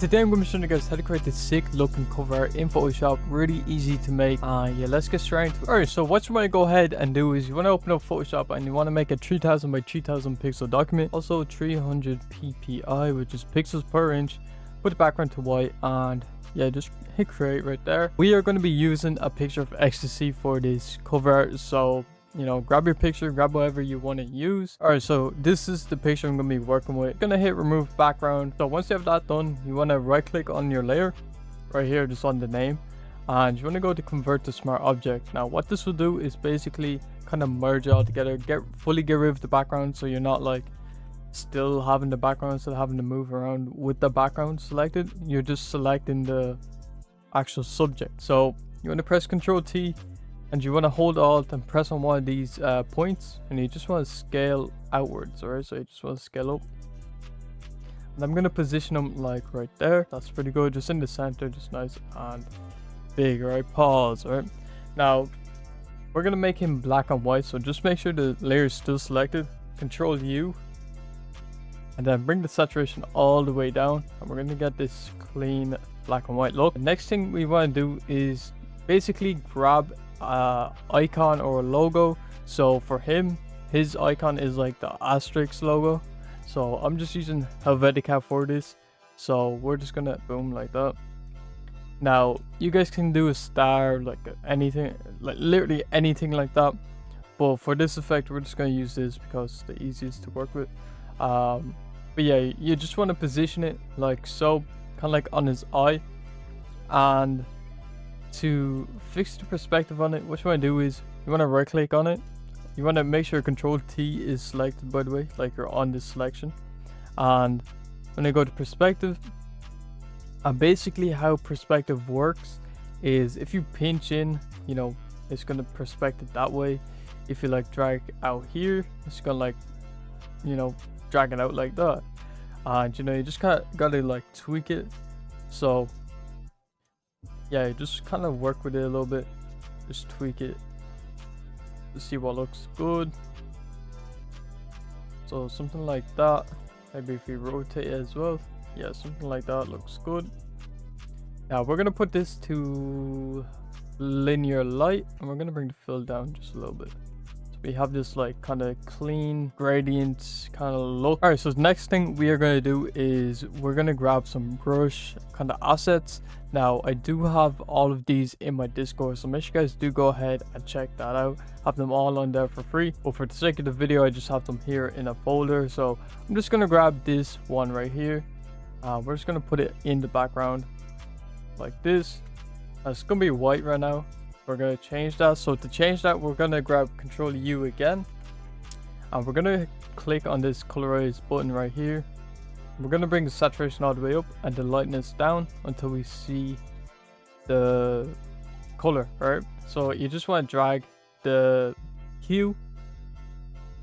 Today I'm going to be showing you guys how to create this sick looking cover art in Photoshop. Really easy to make. Yeah, let's get straight into it. Alright, so what you want to go ahead and do is you want to open up Photoshop and you want to make a 3000 by 3000 pixel document. Also 300 ppi, which is pixels per inch. Put the background to white and yeah, just hit create right there. We are going to be using a picture of ecstasy for this cover art, so you know, grab your picture, grab whatever you want to use. All right, so this is the picture I'm going to be working with. Gonna hit remove background. So once you have that done, you want to right click on your layer right here, just on the name, and you want to go to convert to smart object. Now what this will do is basically kind of merge it all together, fully get rid of the background, so you're not like still having the background, still having to move around with the background selected. You're just selecting the actual subject. So you want to press Ctrl T and you want to hold Alt and press on one of these points, and you just want to scale outwards. Alright, so you just want to scale up, and I'm going to position them like right there. That's pretty good, just in the center, just nice and big. Right, pause. Alright, now we're going to make him black and white, so just make sure the layer is still selected. Control U, and then bring the saturation all the way down, and we're going to get this clean black and white look. The next thing we want to do is basically grab icon or a logo. So for him, his icon is like the asterisk logo, so I'm just using Helvetica for this, so we're just gonna boom like that. Now you guys can do a star, like anything, like literally anything like that, but for this effect we're just gonna use this because it's the easiest to work with. But yeah, you just want to position it like so, kind of like on his eye. And to fix the perspective on it, what you want to do is you want to right click on it. You want to make sure Control T is selected, by the way, like you're on this selection. And when I go to perspective, and basically how perspective works is if you pinch in, you know, it's going to perspect it that way. If you like drag out here, it's going to like, you know, drag it out like that. And you know, you just kind of got to like tweak it. So yeah, you just kind of work with it a little bit, just tweak it to see what looks good. So something like that. Maybe if we rotate it as well, yeah, something like that looks good. Now we're gonna put this to linear light, and we're gonna bring the fill down just a little bit. We have this like kind of clean gradient kind of look. All right, so the next thing we are going to do is we're going to grab some brush kind of assets. Now I do have all of these in my Discord, so make sure you guys do go ahead and check that out. Have them all on there for free, but for the sake of the video I just have them here in a folder. So I'm just going to grab this one right here. We're just going to put it in the background like this. It's going to be white right now. We're going to change that. So to change that, we're going to grab Control U again, and we're going to click on this colorize button right here. We're going to bring the saturation all the way up and the lightness down until we see the color. Right, so you just want to drag the hue,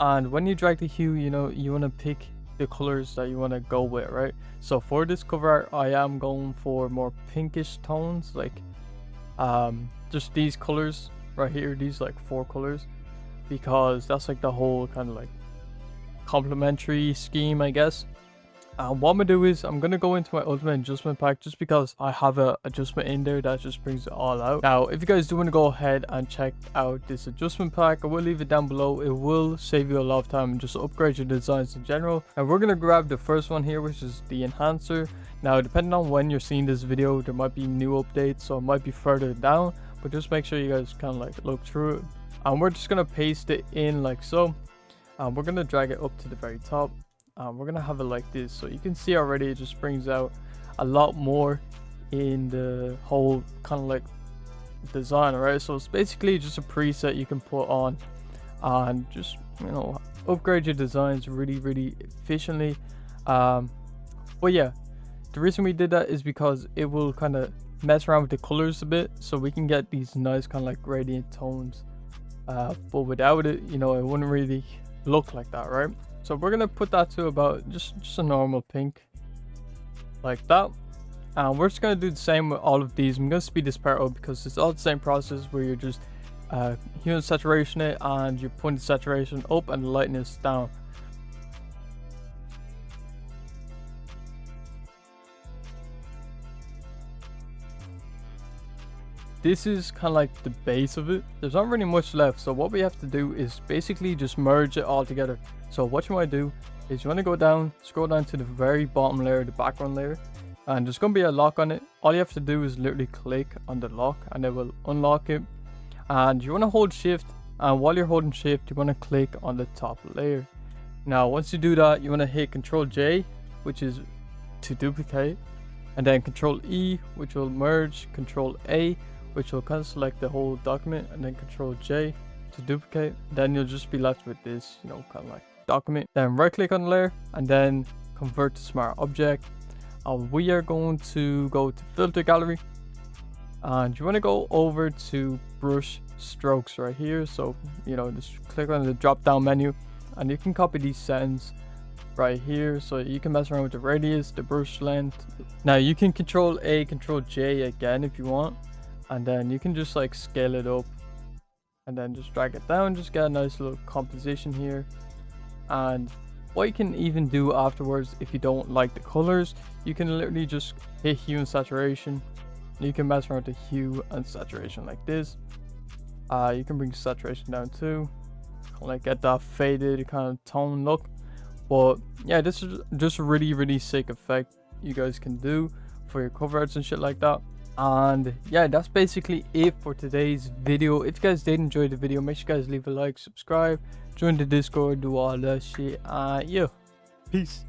and when you drag the hue, you know, you want to pick the colors that you want to go with. Right, so for this cover art I am going for more pinkish tones, like just these colors right here, these like 4 colors, because that's like the whole kind of like complementary scheme, I guess. What I'm gonna do is I'm gonna go into my ultimate adjustment pack, just because I have a adjustment in there that just brings it all out. Now if you guys do want to go ahead and check out this adjustment pack, I will leave it down below. It will save you a lot of time and just upgrade your designs in general. And we're gonna grab the first one here, which is the enhancer. Now depending on when you're seeing this video, there might be new updates, so it might be further down, but just make sure you guys kind of like look through it. And we're just gonna paste it in like so. We're gonna drag it up to the very top. We're gonna have it like this, so you can see already it just brings out a lot more in the whole kind of like design. Right, so it's basically just a preset you can put on and just, you know, upgrade your designs really efficiently. But yeah, the reason we did that is because it will kind of mess around with the colors a bit, so we can get these nice kind of like gradient tones, but without it, you know, it wouldn't really look like that. Right, so we're gonna put that to about just a normal pink like that, and we're just gonna do the same with all of these. I'm gonna speed this part up because it's all the same process where you're just hue and saturation it, and you're putting the saturation up and the lightness down. this is kind of like the base of it. There's not really much left, so what we have to do is basically just merge it all together. So what you want to do is you want to go down, scroll down to the very bottom layer, the background layer, and there's going to be a lock on it. All you have to do is literally click on the lock and it will unlock it. And you want to hold shift, and while you're holding shift you want to click on the top layer. Now once you do that, you want to hit Control J, which is to duplicate, and then Control E, which will merge, Control A, which will kind of select the whole document, and then Control J to duplicate. Then you'll just be left with this, you know, kind of like document. Then right click on the layer and then convert to smart object. We are going to go to filter gallery, and you want to go over to brush strokes right here. So, you know, just click on the drop down menu and you can copy these settings right here, so you can mess around with the radius, the brush length. Now you can Control A, Control J again if you want, and then you can just like scale it up and then just drag it down, just get a nice little composition here. And what you can even do afterwards, if you don't like the colors, you can literally just hit hue and saturation. You can mess around with the hue and saturation like this. You can bring saturation down too, like get that faded kind of tone look. But yeah, this is just a really sick effect you guys can do for your cover arts and shit like that. And yeah, that's basically it for today's video. If you guys did enjoy the video, make sure you guys leave a like, subscribe, join the Discord, do all that shit. Yeah, peace.